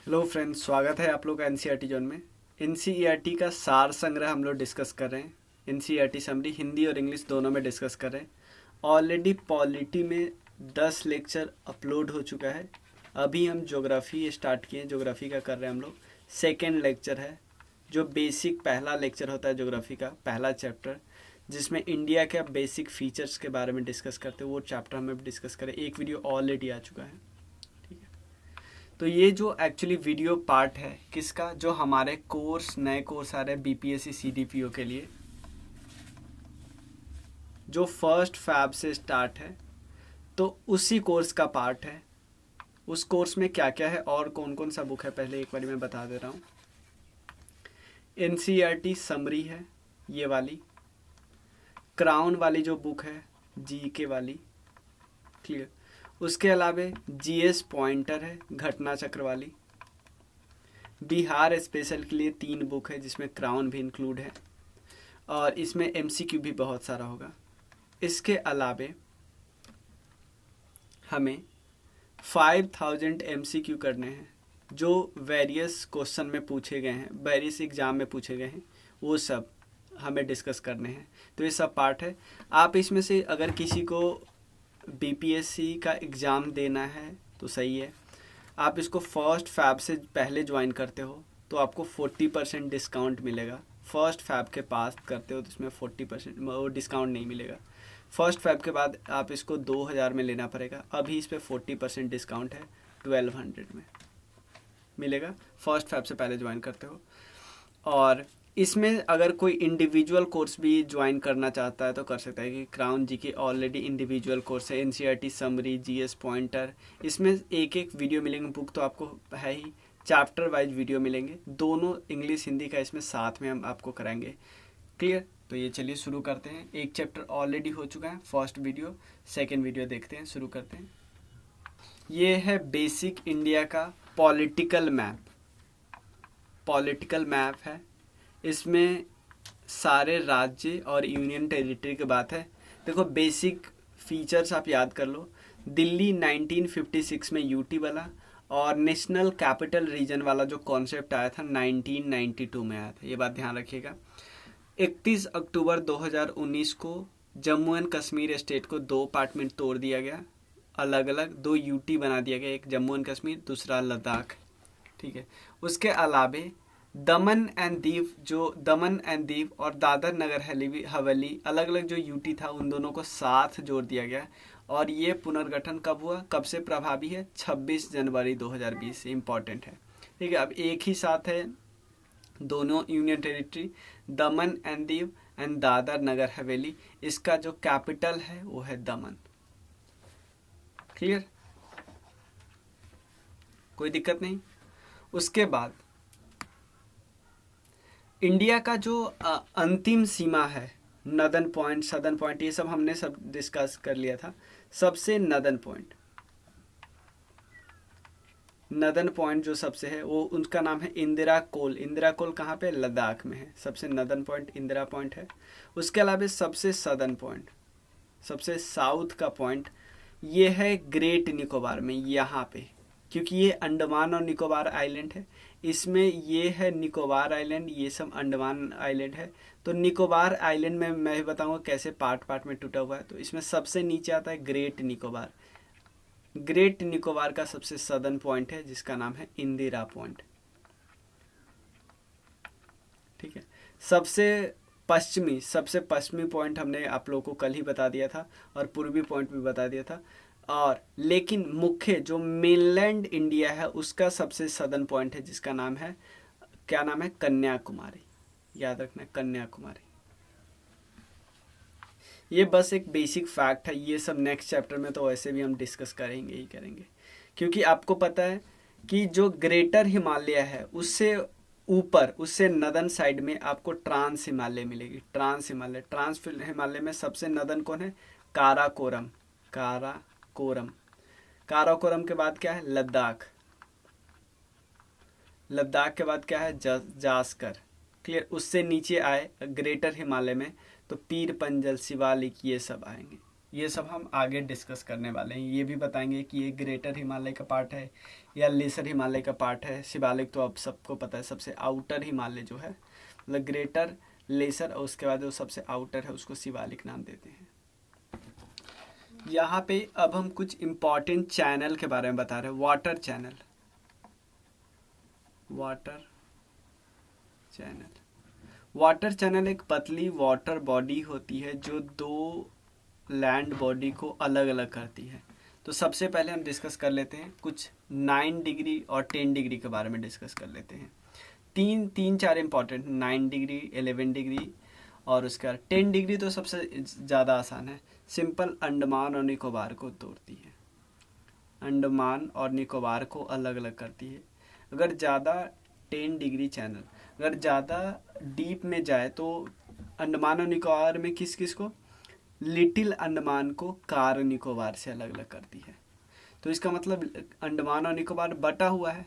Hello friends, स्वागत है आप लोग का एनसीईआरटी जोन में। एनसीईआरटी का सार संग्रह हम लोग डिस्कस कर रहे हैं। एनसीईआरटी समरी हिंदी और इंग्लिश दोनों में डिस्कस कर रहे हैं। ऑलरेडी पॉलिटी में 10 लेक्चर अपलोड हो चुका है। अभी हम ज्योग्राफी स्टार्ट किए, ज्योग्राफी का कर रहे हैं हम लोग। सेकेंड लेक्चर है, जो बेसिक पहला लेक्चर होता है ज्योग्राफी का पहला चैप्टर, जिसमें इंडिया के बेसिक फीचर्स के बारे में डिस्कस करते हैं। वो चैप्टर हमें डिस्कस करें। एक वीडियो ऑलरेडी आ चुका है। तो ये जो एक्चुअली वीडियो पार्ट है किसका, जो हमारे कोर्स नए कोर्स आ रहे हैं बीपीएससी सीडीपीओ के लिए, जो 1 फैब से स्टार्ट है, तो उसी कोर्स का पार्ट है। उस कोर्स में क्या क्या है और कौन कौन सा बुक है पहले एक बार मैं बता दे रहा हूँ। एनसीईआरटी समरी है ये वाली, क्राउन वाली जो बुक है जीके वाली, क्लियर। उसके अलावे जीएस पॉइंटर है घटना चक्र वाली। बिहार स्पेशल के लिए 3 बुक है जिसमें क्राउन भी इंक्लूड है, और इसमें एमसीक्यू भी बहुत सारा होगा। इसके अलावे हमें 5000 एमसीक्यू करने हैं जो वेरियस क्वेश्चन में पूछे गए हैं, वेरियस एग्जाम में पूछे गए हैं, वो सब हमें डिस्कस करने हैं। तो ये सब पार्ट है। आप इसमें से अगर किसी को बीपीएससी का एग्ज़ाम देना है तो सही है। आप इसको 1 फैब से पहले ज्वाइन करते हो तो आपको 40% डिस्काउंट मिलेगा। 1 फैब के पास करते हो तो इसमें 40% वो डिस्काउंट नहीं मिलेगा। 1 फैब के बाद आप इसको 2000 में लेना पड़ेगा। अभी इस पर 40% डिस्काउंट है, 1200 में मिलेगा 1 फैब से पहले ज्वाइन करते हो। और इसमें अगर कोई इंडिविजुअल कोर्स भी ज्वाइन करना चाहता है तो कर सकता है, कि क्राउन जी की ऑलरेडी इंडिविजुअल कोर्स है, एनसीईआरटी समरी, जीएस पॉइंटर, इसमें एक एक वीडियो मिलेंगे। बुक तो आपको है ही, चैप्टर वाइज वीडियो मिलेंगे, दोनों इंग्लिश हिंदी का इसमें साथ में हम आपको कराएंगे, क्लियर। तो ये चलिए शुरू करते हैं। एक चैप्टर ऑलरेडी हो चुका है, फर्स्ट वीडियो, सेकेंड वीडियो देखते हैं, शुरू करते हैं। ये है बेसिक इंडिया का पॉलिटिकल मैप। पॉलिटिकल मैप है, इसमें सारे राज्य और यूनियन टेरिटरी की बात है। देखो बेसिक फीचर्स आप याद कर लो। दिल्ली 1956 में यूटी वाला, और नेशनल कैपिटल रीजन वाला जो कॉन्सेप्ट आया था 1992 में आया था, ये बात ध्यान रखिएगा। 31 अक्टूबर 2019 को जम्मू एंड कश्मीर स्टेट को 2 पार्ट में तोड़ दिया गया, अलग अलग 2 यूटी बना दिया गया, एक जम्मू एंड कश्मीर, दूसरा लद्दाख, ठीक है। उसके अलावे दमन एंड दीव और दादर नगर हवेली अलग अलग जो यूटी था उन दोनों को साथ जोड़ दिया गया। और ये पुनर्गठन कब हुआ, कब से प्रभावी है, 26 जनवरी 2020 से, इम्पॉर्टेंट है, ठीक है। अब एक ही साथ है दोनों union territory, Daman and Diu and Dadar Nagar Haveli. इसका जो कैपिटल है वो है दमन, क्लियर, कोई दिक्कत नहीं। उसके बाद इंडिया का जो अंतिम सीमा है, नदन पॉइंट, सदर्न पॉइंट, ये सब हमने सब डिस्कस कर लिया था। सबसे नदन पॉइंट जो सबसे है वो उनका नाम है इंदिरा कोल। इंदिरा कोल कहाँ पे, लद्दाख में है। सबसे नदन पॉइंट इंदिरा पॉइंट है। उसके अलावा सबसे सदर्न पॉइंट, सबसे साउथ का पॉइंट, ये है ग्रेट निकोबार में, यहाँ पे, क्योंकि ये अंडमान और निकोबार आइलैंड है। इसमें ये है निकोबार आइलैंड, ये सब अंडमान आइलैंड है। तो निकोबार आइलैंड में मैं भी बताऊंगा कैसे पार्ट पार्ट में टूटा हुआ है। तो इसमें सबसे नीचे आता है ग्रेट निकोबार। ग्रेट निकोबार का सबसे सदर्न पॉइंट है जिसका नाम है इंदिरा पॉइंट, ठीक है। सबसे पश्चिमी पॉइंट हमने आप लोगों को कल ही बता दिया था, और पूर्वी पॉइंट भी बता दिया था। और लेकिन मुख्य जो मेनलैंड इंडिया है उसका सबसे सदर्न पॉइंट है जिसका नाम है, क्या नाम है, कन्याकुमारी। याद रखना, कन्याकुमारी। ये बस एक बेसिक फैक्ट है, ये सब नेक्स्ट चैप्टर में तो वैसे भी हम डिस्कस करेंगे ही करेंगे, क्योंकि आपको पता है कि जो ग्रेटर हिमालय है उससे ऊपर, उससे नदन साइड में आपको ट्रांस हिमालय मिलेगी। ट्रांस हिमालय में सबसे नदन कौन है, काराकोरम। काराकोरम के बाद क्या है, लद्दाख के बाद क्या है, जास्कर, क्लियर। उससे नीचे आए ग्रेटर हिमालय में तो पीर पंजल, शिवालिक, ये सब आएंगे। ये सब हम आगे डिस्कस करने वाले हैं। ये भी बताएंगे कि ये ग्रेटर हिमालय का पार्ट है या लेसर हिमालय का पार्ट है। शिवालिक तो अब सबको पता है, सबसे आउटर हिमालय जो है, मतलब ग्रेटर, लेसर और उसके बाद जो सबसे आउटर है उसको शिवालिक नाम देते हैं। यहाँ पे अब हम कुछ इम्पॉर्टेंट चैनल के बारे में बता रहे हैं। Water channel, water channel, water channel एक पतली वाटर बॉडी होती है जो दो लैंड बॉडी को अलग अलग करती है। तो सबसे पहले हम डिस्कस कर लेते हैं कुछ 9 डिग्री और 10 डिग्री के बारे में डिस्कस कर लेते हैं। तीन चार इंपॉर्टेंट, 9 डिग्री, 11 डिग्री और उसके बाद 10 डिग्री तो सबसे ज़्यादा आसान है, सिंपल अंडमान और निकोबार को तोड़ती है, अंडमान और निकोबार को अलग अलग करती है। अगर ज़्यादा 10 डिग्री चैनल अगर ज़्यादा डीप में जाए तो अंडमान और निकोबार में किस किस को, लिटिल अंडमान को कार निकोबार से अलग अलग करती है। तो इसका मतलब अंडमान और निकोबार बटा हुआ है।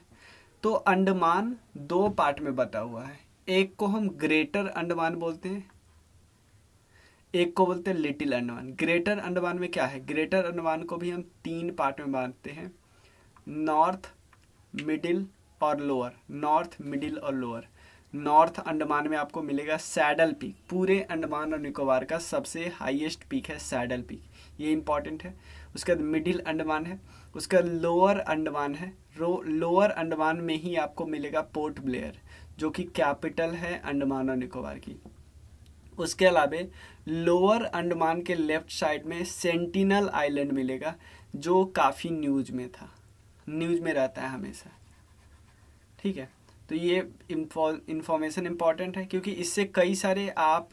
तो अंडमान दो पार्ट में बटा हुआ है, एक को हम ग्रेटर अंडमान बोलते हैं, एक को बोलते हैं लिटिल अंडमान। ग्रेटर अंडमान में क्या है, ग्रेटर अंडमान को भी हम 3 पार्ट में बांटते हैं, नॉर्थ, मिडिल और लोअर। नॉर्थ, मिडिल और लोअर। नॉर्थ अंडमान में आपको मिलेगा सैडल पीक, पूरे अंडमान और निकोबार का सबसे हाईएस्ट पीक है सैडल पीक, ये इंपॉर्टेंट है। उसके बाद मिडिल अंडमान है, उसका लोअर अंडमान है, लोअर अंडमान में ही आपको मिलेगा पोर्ट ब्लेयर जो कि कैपिटल है अंडमान और निकोबार की। उसके अलावा लोअर अंडमान के लेफ्ट साइड में सेंटिनल आइलैंड मिलेगा जो काफ़ी न्यूज़ में था, न्यूज़ में रहता है हमेशा, ठीक है। तो ये इंफॉर्मेशन इंपॉर्टेंट है क्योंकि इससे कई सारे आप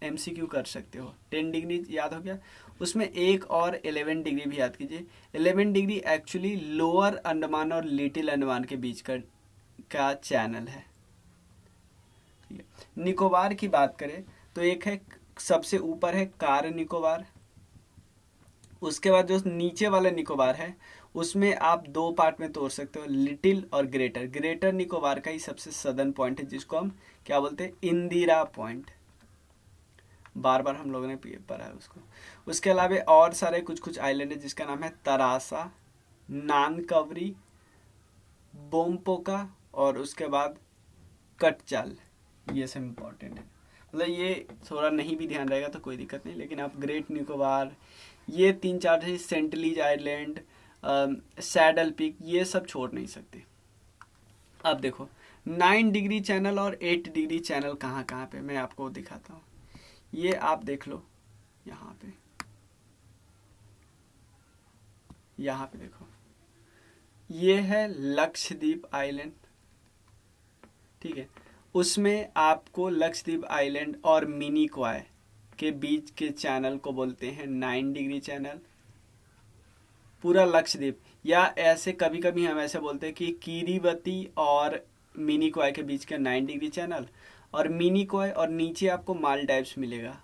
MCQ कर सकते हो। 10 डिग्री याद हो गया, उसमें एक और 11 डिग्री भी याद कीजिए। 11 डिग्री एक्चुअली लोअर अंडमान और लिटिल अंडमान के बीच का चैनल है। निकोबार की बात करें तो एक है, सबसे ऊपर है कार निकोबार, उसके बाद जो नीचे वाला निकोबार है उसमें आप 2 पार्ट में तोड़ सकते हो, लिटिल और ग्रेटर। ग्रेटर निकोबार का ही सबसे सदर्न पॉइंट है जिसको हम क्या बोलते हैं, इंदिरा पॉइंट, बार बार हम लोगों ने पढ़ा है उसको। उसके अलावा और सारे कुछ कुछ आइलैंड है जिसका नाम है तरासा, नानकवरी, बोमपोका और उसके बाद कटचाल। ये सब इम्पोर्टेंट है, मतलब ये थोड़ा नहीं भी ध्यान रहेगा तो कोई दिक्कत नहीं, लेकिन आप ग्रेट निकोबार, ये 3-4 है, सेंटलीज आइलैंड, सैडल पीक, ये सब छोड़ नहीं सकते। अब देखो 9 डिग्री चैनल और 8 डिग्री चैनल कहाँ कहाँ पे, मैं आपको दिखाता हूँ। ये आप देख लो, यहाँ पे देखो, ये है लक्षद्वीप आइलैंड, ठीक है। उसमें आपको लक्षद्वीप आइलैंड और मिनिकॉय के बीच के चैनल को बोलते हैं 9 डिग्री चैनल। पूरा लक्षद्वीप, या ऐसे कभी कभी हम ऐसे बोलते हैं कि किरीबती और मिनिकॉय के बीच का 9 डिग्री चैनल, और मिनिकॉय और नीचे आपको मालदीव्स मिलेगा,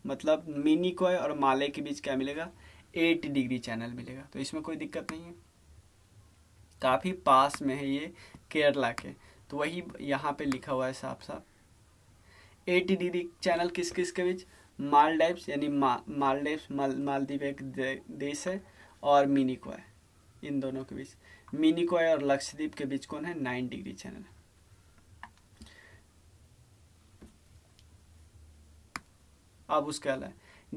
मतलब मिनिकॉय और माले के बीच क्या मिलेगा, 8 डिग्री चैनल मिलेगा। तो इसमें कोई दिक्कत नहीं है, काफ़ी पास में है ये केरला के, तो वही यहाँ पे लिखा हुआ है साफ साफ। 8 डिग्री चैनल किस किस के बीच, मालदीव्स यानी मालदीव्स, मालदीव एक देश है, और मिनिकॉय, इन दोनों के बीच। मिनिकॉय और लक्षद्वीप के बीच कौन है, 9 डिग्री चैनल। अब उसके अलावा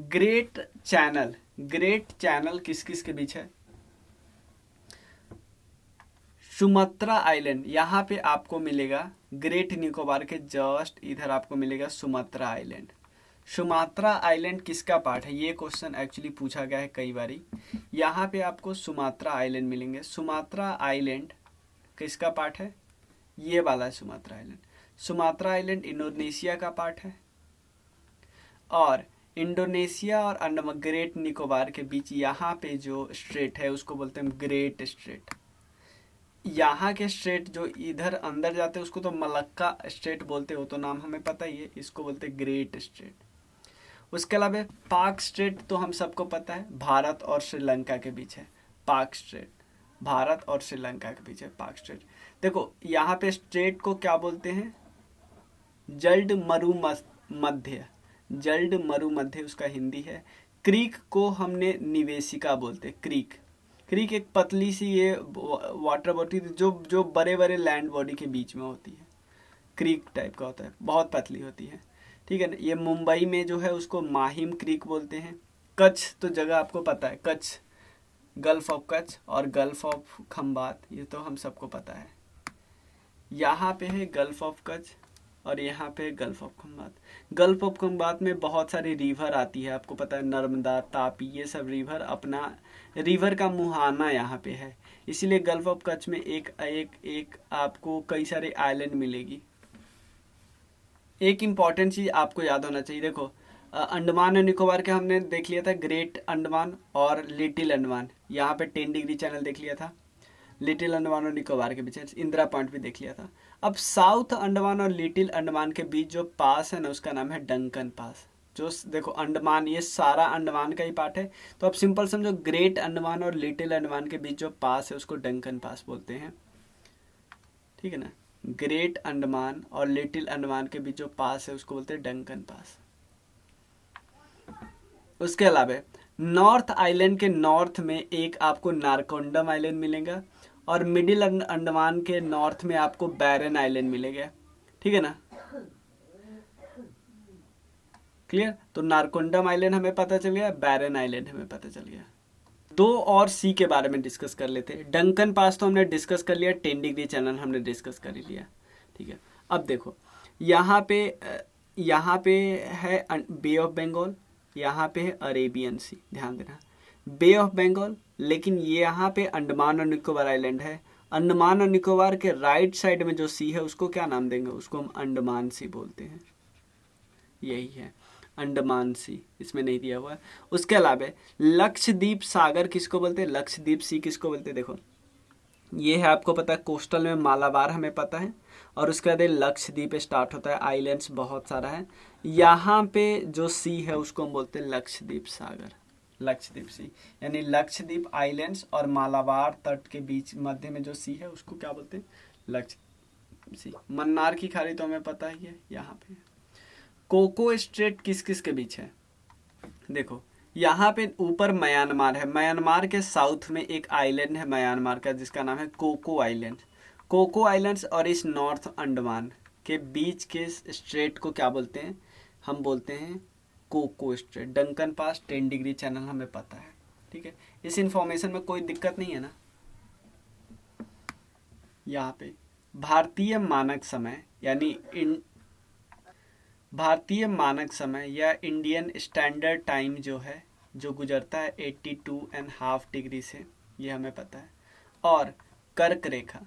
ग्रेट चैनल, ग्रेट चैनल किस किस के बीच है, सुमात्रा आइलैंड, यहाँ पे आपको मिलेगा ग्रेट निकोबार के जस्ट इधर आपको मिलेगा सुमात्रा आइलैंड। सुमात्रा आइलैंड किसका पार्ट है, ये क्वेश्चन एक्चुअली पूछा गया है कई बारी। यहाँ पे आपको सुमात्रा आइलैंड मिलेंगे। सुमात्रा आइलैंड किसका पार्ट है, ये वाला है Sumatra island. Sumatra island Indonesia का पार्ट है, और इंडोनेशिया और अंडमान ग्रेट निकोबार के बीच यहाँ पे जो स्ट्रेट है उसको बोलते हैं ग्रेट स्ट्रेट। यहाँ के स्ट्रेट जो इधर अंदर जाते हैं उसको तो मलक्का स्ट्रेट बोलते हो, तो नाम हमें पता ही है, इसको बोलते हैं ग्रेट स्ट्रेट। उसके अलावा पाक स्ट्रेट तो हम सबको पता है, भारत और श्रीलंका के बीच है पाक स्ट्रेट, भारत और श्रीलंका के बीच है पाक स्ट्रेट। देखो यहाँ पे स्ट्रेट को क्या बोलते हैं, जल्ड मरुमध्य, जल्ड मरुमध्य उसका हिंदी है। क्रीक को हमने निवेशिका बोलते हैं। क्रीक, क्रीक एक पतली सी ये वाटर बॉडी जो जो बड़े बड़े लैंड बॉडी के बीच में होती है, क्रीक टाइप का होता है, बहुत पतली होती है, ठीक है ना। ये मुंबई में जो है उसको माहिम क्रीक बोलते हैं। कच्छ तो जगह आपको पता है, कच्छ, गल्फ ऑफ कच्छ और गल्फ ऑफ खंबात, ये तो हम सबको पता है। यहाँ पे है गल्फ ऑफ कच्छ और यहाँ पे gulf of Khambhat. Gulf of Khambhat में बहुत सारी रिवर आती है, आपको पता है, नर्मदा, तापी, ये सब रिवर, अपना रिवर का मुहाना यहाँ पे है, इसीलिए गल्फ ऑफ कच्छ में एक आपको कई सारे आइलैंड मिलेगी। एक इम्पॉर्टेंट चीज आपको याद होना चाहिए, देखो अंडमान और निकोबार के हमने देख लिया था, ग्रेट अंडमान और लिटिल अंडमान, यहाँ पे 10 डिग्री चैनल देख लिया था। लिटिल अंडमान और निकोबार के बीच इंदिरा पॉइंट भी देख लिया था। अब साउथ अंडमान और लिटिल अंडमान के बीच जो पास है ना, उसका नाम है डंकन पास। जो देखो अंडमान, ये सारा अंडमान का ही पार्ट है, तो अब सिंपल समझो, ग्रेट अंडमान और लिटिल अंडमान के बीच जो पास है उसको डंकन पास बोलते हैं, ठीक है ना। ग्रेट अंडमान और लिटिल अंडमान के बीच जो पास है उसको बोलते हैं डंकन पास। उसके अलावा नॉर्थ आइलैंड के नॉर्थ में एक आपको नारकोंडम आइलैंड मिलेगा और मिडिल अंडमान के नॉर्थ में आपको बैरन आइलैंड मिलेगा, ठीक है ना, क्लियर। तो नारकोंडम आइलैंड हमें पता चल गया, बैरन आइलैंड हमें पता चल गया। 2 और सी के बारे में डिस्कस कर लेते हैं। डंकन पास तो हमने डिस्कस कर लिया, 10 डिग्री चैनल हमने डिस्कस कर ही लिया, ठीक है। अब देखो यहाँ पे है बे ऑफ बंगाल, यहाँ पे है अरेबियन सी, ध्यान देना, बे ऑफ बंगाल, लेकिन ये यहाँ पे अंडमान और निकोबार आइलैंड है। अंडमान और निकोबार के राइट साइड में जो सी है उसको क्या नाम देंगे, उसको हम अंडमान सी बोलते हैं, यही है अंडमान सी, इसमें नहीं दिया हुआ है। उसके अलावा लक्षद्वीप सागर किसको बोलते हैं, लक्षद्वीप सी किसको बोलते हैं, देखो ये है, आपको पता है कोस्टल में मालाबार हमें पता है, और उसके बाद लक्षद्वीप स्टार्ट होता है, आइलैंड्स बहुत सारा है। यहाँ पे जो सी है उसको हम बोलते हैं लक्षद्वीप सागर, लक्षद्वीप सी, यानी लक्षद्वीप आइलैंड्स और मालाबार तट के बीच मध्य में जो सी है उसको क्या बोलते हैं, लक्षद्वीप सी। मन्नार की खाड़ी तो हमें पता ही है, यहाँ पे कोको स्ट्रेट किस किस के बीच है, देखो यहाँ पे ऊपर म्यांमार है, म्यांमार के साउथ में एक आइलैंड है म्यांमार का जिसका नाम है कोको आइलैंड। कोको आइलैंड्स और इस नॉर्थ अंडमान के बीच के स्ट्रेट को क्या बोलते हैं, हम बोलते हैं Coco Strait. Duncan Pass 10 Degree Channel हमें पता है, ठीक है, इस इंफॉर्मेशन में कोई दिक्कत नहीं है ना। यहाँ पे भारतीय मानक समय यानी भारतीय मानक समय या इंडियन स्टैंडर्ड टाइम जो है, जो गुजरता है 82.5 डिग्री से, ये हमें पता है। और कर्क रेखा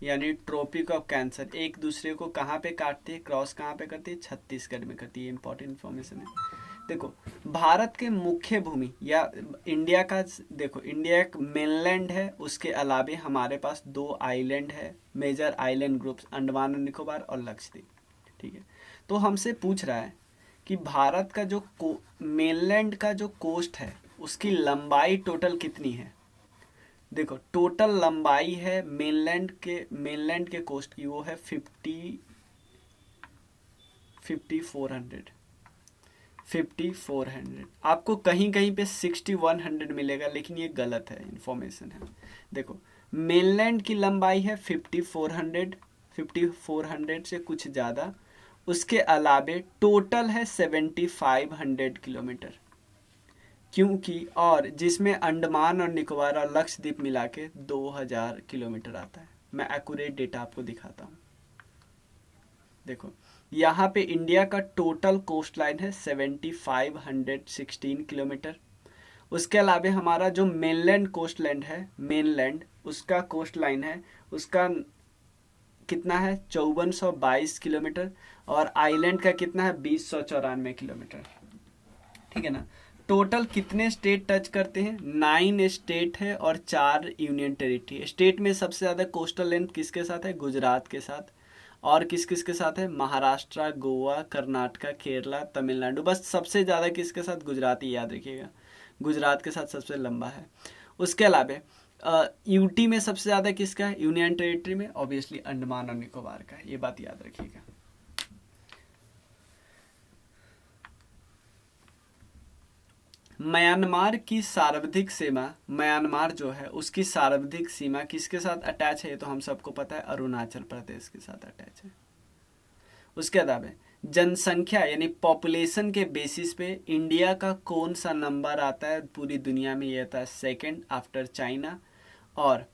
यानी ट्रॉपिक ऑफ कैंसर एक दूसरे को कहाँ पे काटती है, क्रॉस कहाँ पे करती है, छत्तीसगढ़ में करती है। इंपॉर्टेंट इन्फॉर्मेशन है। देखो भारत के मुख्य भूमि या इंडिया का, देखो इंडिया एक मेनलैंड है, उसके अलावे हमारे पास 2 आइलैंड है, मेजर आइलैंड ग्रुप्स, अंडमान और निकोबार और लक्षद्वीप, ठीक है। तो हमसे पूछ रहा है कि भारत का जो मेनलैंड का जो कोस्ट है उसकी लंबाई टोटल कितनी है। देखो टोटल लंबाई है मेनलैंड के कोस्ट की, वो है 5400। आपको कहीं कहीं पे 6100 मिलेगा, लेकिन ये गलत है, इंफॉर्मेशन है। देखो मेनलैंड की लंबाई है 5400 से कुछ ज़्यादा, उसके अलावे टोटल है 7500 किलोमीटर, क्योंकि और जिसमें अंडमान और निकोबार और लक्षद्वीप मिला के 2000 किलोमीटर आता है। मैं एक्यूरेट डेटा आपको दिखाता हूँ। देखो यहाँ पे इंडिया का टोटल कोस्ट लाइन है 7516 किलोमीटर। उसके अलावा हमारा जो मेनलैंड कोस्ट लैंड है, मेनलैंड उसका कोस्ट लाइन है, उसका कितना है 5422 किलोमीटर, और आइलैंड का कितना है 2094 किलोमीटर, ठीक है ना। टोटल कितने स्टेट टच करते हैं, 9 स्टेट है और 4 यूनियन टेरिटरी। स्टेट में सबसे ज़्यादा कोस्टल लेंथ किसके साथ है, गुजरात के साथ, और किस किस के साथ है, महाराष्ट्र, गोवा, कर्नाटका, केरला, तमिलनाडु। बस सबसे ज़्यादा किसके साथ, गुजरात ही याद रखिएगा, गुजरात के साथ सबसे लंबा है। उसके अलावा यूटी में सबसे ज़्यादा किसका है, यूनियन टेरिटरी में ऑब्वियसली अंडमान और निकोबार का है, ये बात याद रखिएगा। म्यांमार की सार्वधिक सीमा, म्यांमार जो है उसकी सार्वधिक सीमा किसके साथ अटैच है, ये तो हम सबको पता है, अरुणाचल प्रदेश के साथ अटैच है। उसके अलावा जनसंख्या यानी पॉपुलेशन के बेसिस पे इंडिया का कौन सा नंबर आता है पूरी दुनिया में, ये आता है सेकंड आफ्टर चाइना। और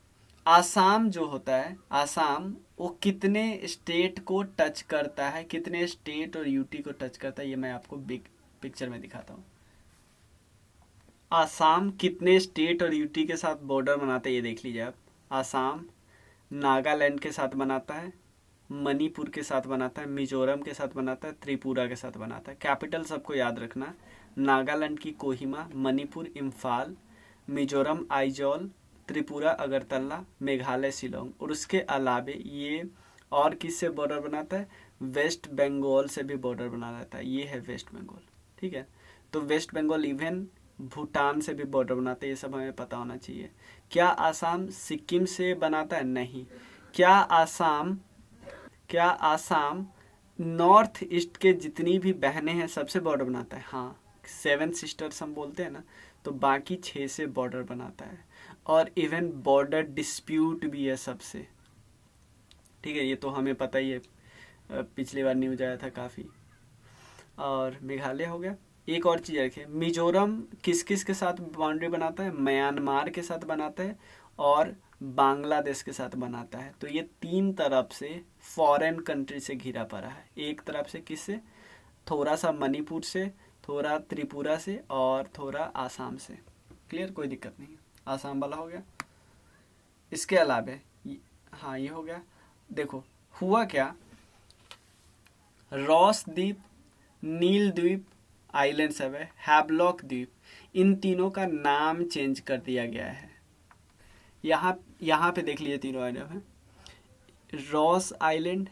आसाम जो होता है, आसाम वो कितने स्टेट को टच करता है, कितने स्टेट और यूटी को टच करता है, ये मैं आपको बिग पिक्चर में दिखाता हूँ। आसाम कितने स्टेट और यूटी के साथ बॉर्डर बनाता है, ये देख लीजिए आप। आसाम नागालैंड के साथ बनाता है, मणिपुर के साथ बनाता है, मिजोरम के साथ बनाता है, त्रिपुरा के साथ बनाता है। कैपिटल सबको याद रखना, नागालैंड की कोहिमा, मणिपुर इम्फाल, मिजोरम आइजॉल, त्रिपुरा अगरतला, मेघालय शिलोंग। और उसके अलावे ये और किससे बॉर्डर बनाता है, वेस्ट बंगाल से भी बॉर्डर बना रहता है, ये है वेस्ट बंगाल। ठीक है, तो वेस्ट बंगाल इवन भूटान से भी बॉर्डर बनाते हैं, ये सब हमें पता होना चाहिए। क्या आसाम सिक्किम से बनाता है, नहीं। क्या आसाम नॉर्थ ईस्ट के जितनी भी बहनें हैं सबसे बॉर्डर बनाता है, हाँ, 7 सिस्टर्स हम बोलते हैं ना, तो बाकी 6 से बॉर्डर बनाता है। और इवन बॉर्डर डिस्प्यूट भी है सबसे। ठीक है, ये तो हमें पता ही है, पिछली बार न्यूज आया था काफ़ी। और मेघालय हो गया। एक और चीज़ रखें, मिजोरम किस किस के साथ बाउंड्री बनाता है, म्यांमार के साथ बनाता है और बांग्लादेश के साथ बनाता है। तो ये 3 तरफ से फॉरेन कंट्री से घिरा पड़ा है। एक तरफ से किससे, थोड़ा सा मणिपुर से, थोड़ा त्रिपुरा से और थोड़ा आसाम से। क्लियर, कोई दिक्कत नहीं है। आसाम वाला हो गया। इसके अलावा हाँ ये हो गया। देखो हुआ क्या, रॉस द्वीप, नील द्वीप आइलैंड सब है, हैवलॉक द्वीप, इन तीनों का नाम चेंज कर दिया गया है। यहाँ पे देख लीजिए तीनों आइलैंड है, रॉस आइलैंड,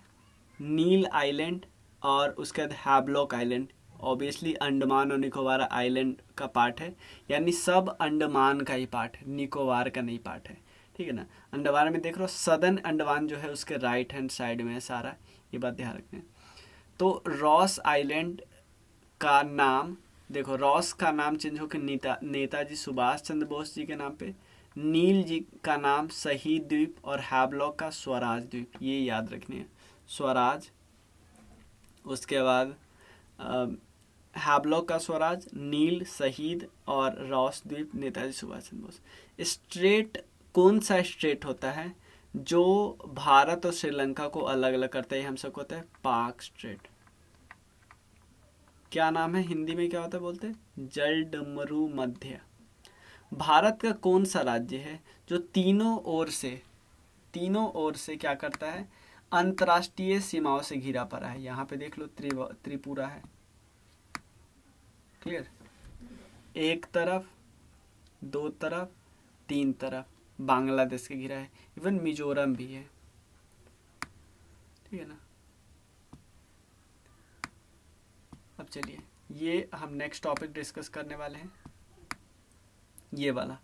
नील आइलैंड और उसके बाद हैवलॉक आइलैंड। ऑब्वियसली अंडमान और निकोबार आइलैंड का पार्ट है, यानी सब अंडमान का ही पार्ट है, निकोबार का नहीं पार्ट है। ठीक है ना, अंडमान में देख रहे हो, सदर्न अंडमान जो है उसके राइट हैंड साइड में है सारा, ये बात ध्यान रखना। तो रॉस आइलैंड का नाम देखो, रॉस का नाम चेंज होकर नेताजी सुभाष चंद्र बोस जी के नाम पे, नील जी का नाम शहीद द्वीप और हैवलॉक का स्वराज द्वीप, ये याद रखनी है, स्वराज। उसके बाद हैवलॉक का स्वराज, नील शहीद और रॉस द्वीप नेताजी सुभाष चंद्र बोस। स्ट्रेट कौन सा स्ट्रेट होता है जो भारत और श्रीलंका को अलग अलग करता है, हम सबको होता है पाक स्ट्रेट। क्या नाम है हिंदी में, क्या होता है बोलते हैं, जलडमरू मध्य। भारत का कौन सा राज्य है जो तीनों ओर से क्या करता है, अंतर्राष्ट्रीय सीमाओं से घिरा पड़ा है। यहाँ पे देख लो त्रिपुरा है, क्लियर, एक तरफ, 2 तरफ, 3 तरफ बांग्लादेश के घिरा है, इवन मिजोरम भी है। ठीक है ना। अब चलिए ये हम नेक्स्ट टॉपिक डिस्कस करने वाले हैं, ये वाला।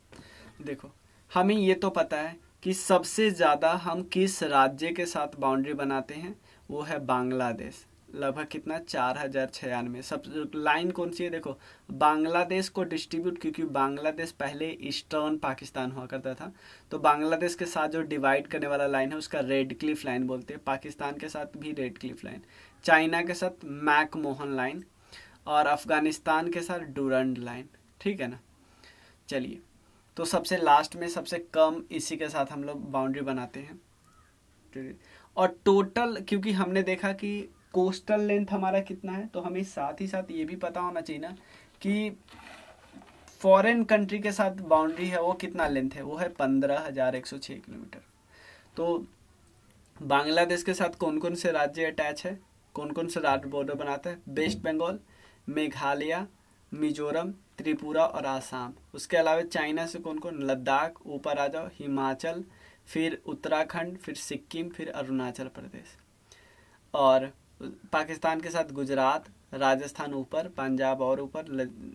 देखो हमें ये तो पता है कि सबसे ज़्यादा हम किस राज्य के साथ बाउंड्री बनाते हैं, वो है बांग्लादेश। लगभग कितना, 4096। सब लाइन कौन सी है, देखो बांग्लादेश को डिस्ट्रीब्यूट, क्योंकि बांग्लादेश पहले ईस्टर्न पाकिस्तान हुआ करता था, तो बांग्लादेश के साथ जो डिवाइड करने वाला लाइन है उसका रेड क्लिफ लाइन बोलते हैं। पाकिस्तान के साथ भी रेड क्लिफ लाइन, चाइना के साथ मैकमोहन लाइन और अफगानिस्तान के साथ डूरंड लाइन। ठीक है ना। चलिए, तो सबसे लास्ट में सबसे कम इसी के साथ हम लोग बाउंड्री बनाते हैं। और टोटल, क्योंकि हमने देखा कि कोस्टल लेंथ हमारा कितना है, तो हमें साथ ही साथ ये भी पता होना चाहिए ना कि फॉरेन कंट्री के साथ बाउंड्री है वो कितना लेंथ है, वो है 15,106 किलोमीटर। तो बांग्लादेश के साथ कौन कौन से राज्य अटैच है, कौन कौन से राज्य बॉर्डर बनाता है, वेस्ट बंगाल, मेघालय, मिजोरम, त्रिपुरा और आसाम। उसके अलावा चाइना से कौन कौन, लद्दाख, ऊपर आ जाओ हिमाचल, फिर उत्तराखंड, फिर सिक्किम, फिर अरुणाचल प्रदेश। और पाकिस्तान के साथ गुजरात, राजस्थान ऊपर, पंजाब और ऊपर,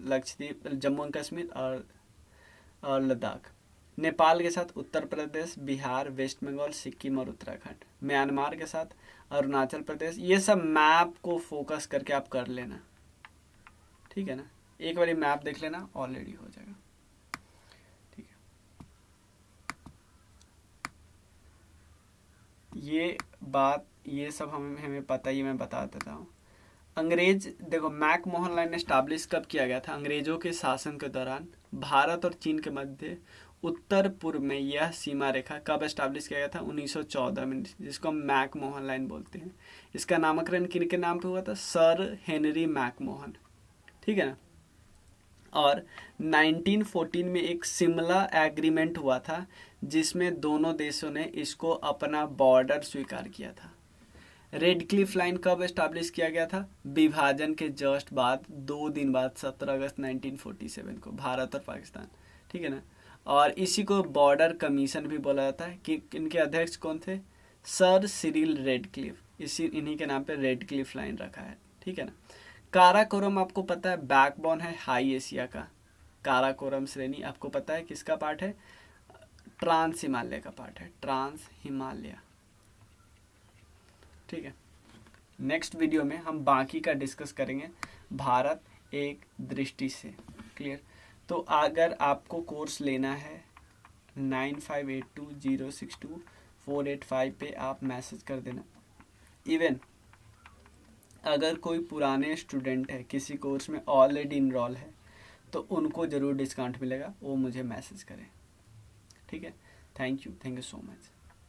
लक्षद्वीप, जम्मू एंड कश्मीर और लद्दाख। नेपाल के साथ उत्तर प्रदेश, बिहार, वेस्ट बंगाल, सिक्किम और उत्तराखंड। म्यांमार के साथ अरुणाचल प्रदेश। ये सब मैप को फोकस करके आप कर लेना, ठीक है ना। एक बारी मैप देख लेना, ऑलरेडी हो जाएगा। ठीक है, ये बात ये सब हमें पता ही, मैं बता देता हूँ। अंग्रेज देखो, मैकमोहन लाइन एस्टैब्लिश कब किया गया था? अंग्रेजों के शासन के दौरान भारत और चीन के मध्य उत्तर पूर्व में यह सीमा रेखा कब एस्टैब्लिश किया गया था? 1914 में, जिसको हम मैकमोहन लाइन बोलते हैं। इसका नामकरण किन के नाम पे हुआ था? Sir Henry McMahon. ठीक है ना। और 1914 में एक शिमला एग्रीमेंट हुआ था, जिसमें दोनों देशों ने इसको अपना बॉर्डर स्वीकार किया था। रेड क्लिफ लाइन कब एस्टैब्लिश किया गया था? विभाजन के जस्ट बाद 2 दिन बाद 17 अगस्त 1947 को, भारत और पाकिस्तान। ठीक है ना। और इसी को बॉर्डर कमीशन भी बोला जाता है। कि इनके अध्यक्ष कौन थे? Sir Cyril Radcliffe. इन्हीं के नाम पे रेड क्लिफ लाइन रखा है। ठीक है ना। काराकोरम आपको पता है बैकबोन है हाई एशिया का। काराकोरम श्रेणी आपको पता है किसका पार्ट है? ट्रांस हिमालय का पार्ट है, ट्रांस हिमालय। ठीक है, नेक्स्ट वीडियो में हम बाकी का डिस्कस करेंगे, भारत एक दृष्टि से। क्लियर? तो अगर आपको कोर्स लेना है 9582062485 पे आप मैसेज कर देना। इवन अगर कोई पुराने स्टूडेंट है, किसी कोर्स में ऑलरेडी इनरोल है, तो उनको ज़रूर डिस्काउंट मिलेगा, वो मुझे मैसेज करें। ठीक है, थैंक यू सो मच।